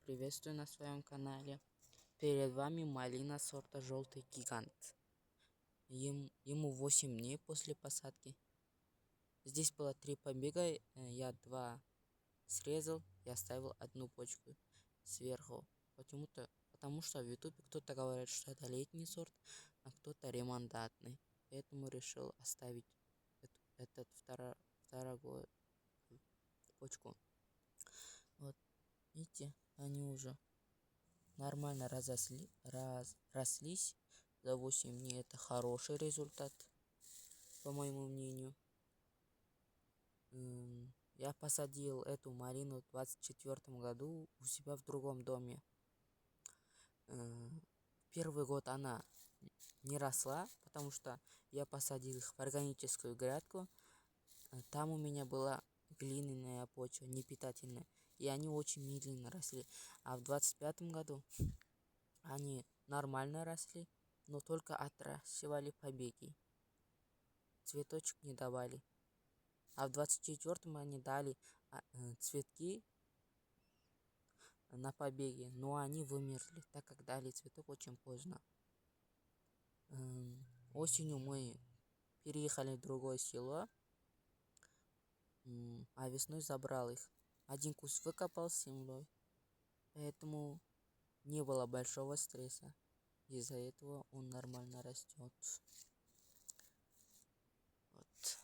приветствую на своем канале. Перед вами малина сорта желтый гигант. Ему 8 дней после посадки. Здесь было 3 побега, я 2 срезал и оставил одну почку сверху. Потому что в ютубе кто-то говорит, что это летний сорт, а кто-то ремандатный. Поэтому решил оставить этот вторую почку. Вот, видите, они уже нормально разрослись за 8 дней. Это хороший результат, по моему мнению. Я посадил эту малину в 24 году у себя в другом доме. Первый год она не росла, потому что я посадил их в органическую грядку. Там у меня была глиняная почва, непитательная, и они очень медленно росли. А в 25 году они нормально росли, но только отращивали побеги. Цветочек не давали. А в 24-м они дали цветки на побеге, но они вымерли, так как дали цветок очень поздно. Осенью мы переехали в другое село, а весной забрал их. Один куст выкопал с землей, поэтому не было большого стресса. Из-за этого он нормально растет. Вот.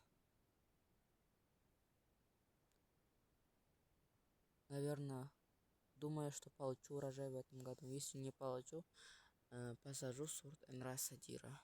Наверное, думаю, что получу урожай в этом году. Если не получу, посажу сорт Энраса Дира.